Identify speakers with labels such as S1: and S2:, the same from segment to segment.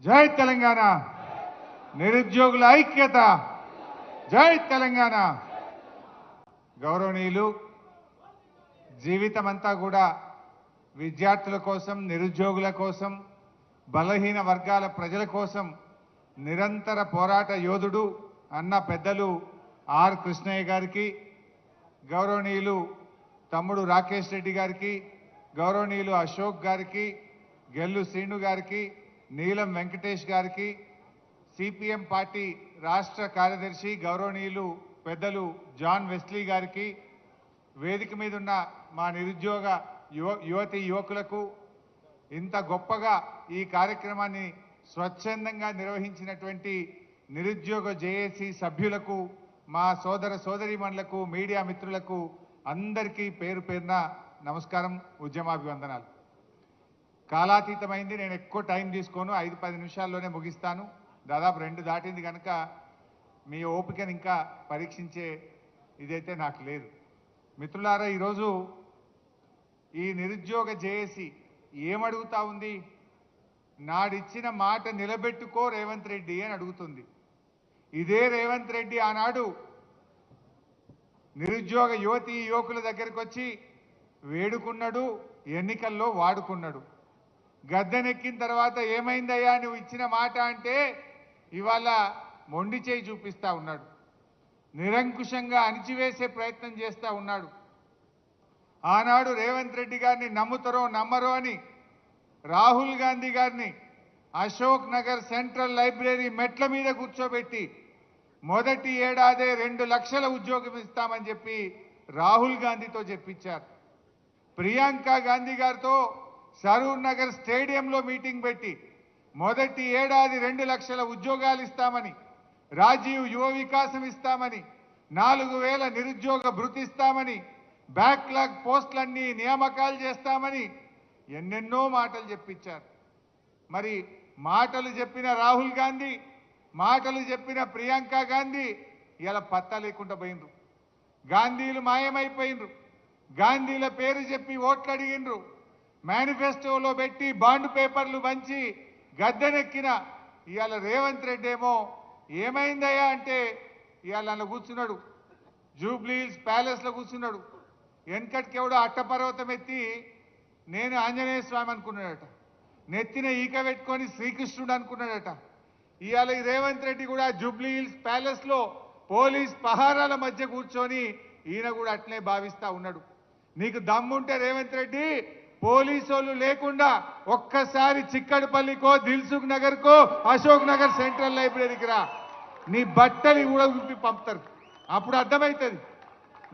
S1: జై తెలంగాణ నిరుద్యోగుల ఐక్యత జై తెలంగాణ గౌరవనీయులు జీవితమంతా కూడా విద్యార్థుల కోసం నిరుద్యోగుల కోసం బలహీన వర్గాల ప్రజల కోసం నిరంతర పోరాట యోధుడు అన్న పెద్దలు ఆర్ కృష్ణయ్య గారికి గౌరవనీయులు తమ్ముడు రాకేష్ రెడ్డి గారికి గౌరవనీయులు అశోక్ గారికి గెల్లు శ్రీను గారికి నీలం వెంకటేష్ గారికి సిపిఎం పార్టీ రాష్ట్ర కార్యదర్శి గౌరవనీయులు పెద్దలు జాన్ వెస్లీ గారికి వేదిక మీద ఉన్న మా నిరుద్యోగ యువతి యువకులకు ఇంత గొప్పగా ఈ కార్యక్రమాన్ని స్వచ్ఛందంగా నిర్వహించినటువంటి నిరుద్యోగ జేఏసీ సభ్యులకు మా సోదర సోదరీమణులకు మీడియా మిత్రులకు అందరికీ పేరు పేరున నమస్కారం ఉద్యమాభివందనాలు. కాలాతీతమైంది, నేను ఎక్కువ టైం తీసుకోను, 5-10 నిమిషాల్లోనే ముగిస్తాను. దాదాపు 2 దాటింది కనుక మీ ఓపికను ఇంకా పరీక్షించే ఇదైతే నాకు లేదు. మిత్రులారా, ఈరోజు ఈ నిరుద్యోగ జేఏసీ ఏమడుగుతా ఉంది? నాడిచ్చిన మాట నిలబెట్టుకో రేవంత్ రెడ్డి అని అడుగుతుంది. ఇదే రేవంత్ రెడ్డి ఆనాడు నిరుద్యోగ యువతి యువకుల దగ్గరికి వచ్చి వేడుకున్నాడు, ఎన్నికల్లో వాడుకున్నాడు. గద్దెనెక్కిన తర్వాత ఏమైందయ్యా నువ్వు ఇచ్చిన మాట అంటే ఇవాళ మొండి చేయి చూపిస్తా ఉన్నాడు, నిరంకుశంగా అణిచివేసే ప్రయత్నం చేస్తూ ఉన్నాడు. ఆనాడు రేవంత్ రెడ్డి గారిని నమ్ముతారో నమ్మరో అని రాహుల్ గాంధీ గారిని అశోక్ నగర్ సెంట్రల్ లైబ్రరీ మెట్ల మీద కూర్చోబెట్టి మొదటి ఏడాదే 2 లక్షల ఉద్యోగం ఇస్తామని చెప్పి రాహుల్ గాంధీతో చెప్పించారు. ప్రియాంక గాంధీ గారితో సరూర్ నగర్ స్టేడియంలో మీటింగ్ పెట్టి మొదటి ఏడాది 2 లక్షల ఉద్యోగాలు ఇస్తామని, రాజీవ్ యువ వికాసం ఇస్తామని, 4000 నిరుద్యోగ భృతి ఇస్తామని, బ్యాక్లాగ్ పోస్టులన్నీ నియామకాలు చేస్తామని ఎన్నెన్నో మాటలు చెప్పించారు. మరి మాటలు చెప్పిన రాహుల్ గాంధీ, మాటలు చెప్పిన ప్రియాంక గాంధీ ఇలా పత్తా లేకుండా పోయినరు. గాంధీలు మాయమైపోయినరు. గాంధీల పేరు చెప్పి ఓట్లు అడిగినరు. మేనిఫెస్టోలో పెట్టి బాండ్ పేపర్లు పంచి గద్దెనెక్కిన ఇవాళ రేవంత్ రెడ్డి ఏమో ఏమైందయ్యా అంటే ఇవాళ అలా కూర్చున్నాడు, జూబ్లీహిల్స్ ప్యాలెస్లో కూర్చున్నాడు. వెనకటికెవడో అట్టపర్వతం ఎత్తి నేను ఆంజనేయ స్వామి అనుకున్నాడట, నెత్తిన ఈక పెట్టుకొని శ్రీకృష్ణుడు అనుకున్నాడట. ఇవాళ ఈ రేవంత్ రెడ్డి కూడా జూబ్లీహిల్స్ ప్యాలెస్లో పోలీస్ పహారాల మధ్య కూర్చొని ఈయన కూడా అట్లే భావిస్తా ఉన్నాడు. నీకు దమ్ముంటే రేవంత్ రెడ్డి పోలీసు లేకుండా ఒక్కసారి చిక్కడపల్లికో, దిల్సుఖ్ నగర్కో, అశోక్ నగర్ సెంట్రల్ లైబ్రరీకి రా, నీ బట్టలు కూడా ఊపి పంపుతారు. అప్పుడు అర్థమవుతుంది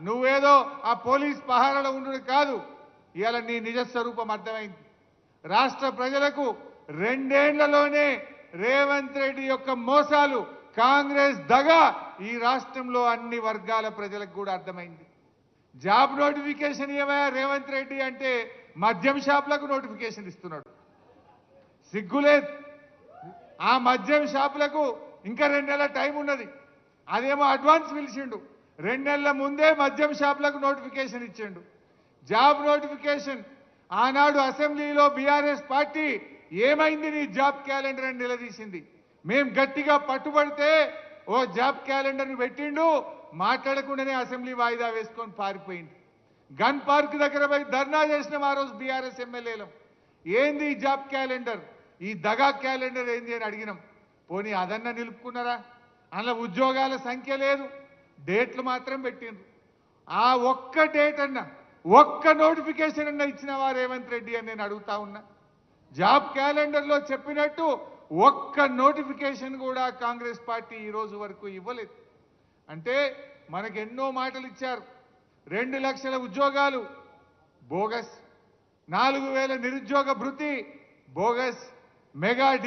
S1: నువ్వేదో ఆ పోలీస్ పహారాలో ఉండడు కాదు, ఇవాళ నీ నిజ స్వరూపం అర్థమైంది. రాష్ట్ర ప్రజలకు 2 ఏళ్లలోనే రేవంత్ రెడ్డి యొక్క మోసాలు, కాంగ్రెస్ దగ ఈ రాష్ట్రంలో అన్ని వర్గాల ప్రజలకు కూడా అర్థమైంది. జాబ్ నోటిఫికేషన్ ఏమయ్యా రేవంత్ రెడ్డి అంటే మద్యం షాపులకు నోటిఫికేషన్ ఇస్తున్నాడు. సిగ్గులేదు. ఆ మద్యం షాపులకు ఇంకా 2 నెలల టైం ఉన్నది, అదేమో అడ్వాన్స్ పిలిచిండు. 2 నెలల ముందే మద్యం షాపులకు నోటిఫికేషన్ ఇచ్చిండు. జాబ్ నోటిఫికేషన్ ఆనాడు అసెంబ్లీలో బీఆర్ఎస్ పార్టీ ఏమైంది నీ జాబ్ క్యాలెండర్ అని నిలదీసింది. మేం గట్టిగా పట్టుబడితే ఓ జాబ్ క్యాలెండర్ని పెట్టిండు, మాట్లాడకుండానే అసెంబ్లీ వాయిదా వేసుకొని పారిపోయింది. గన్ పార్క్ దగ్గర పోయి ధర్నా చేసిన ఆ రోజు బీఆర్ఎస్ ఎమ్మెల్యేలం. ఏంది ఈ జాబ్ క్యాలెండర్, ఈ దగా క్యాలెండర్ ఏంది అని అడిగినాం. పోనీ అదన్నా నిలుపుకున్నారా? అందులో ఉద్యోగాల సంఖ్య లేదు, డేట్లు మాత్రం పెట్టిండ్రు. ఆ ఒక్క డేట్ అన్నా, ఒక్క నోటిఫికేషన్ అన్నా ఇచ్చినవా రేవంత్ రెడ్డి అని నేను అడుగుతా ఉన్నా. జాబ్ క్యాలెండర్లో చెప్పినట్టు ఒక్క నోటిఫికేషన్ కూడా కాంగ్రెస్ పార్టీ ఈ రోజు వరకు ఇవ్వలేదు. అంటే మనకు ఎన్నో మాటలు ఇచ్చారు. 2 లక్షల ఉద్యోగాలు బోగస్, 4000 నిరుద్యోగ భృతి బోగస్, మెగా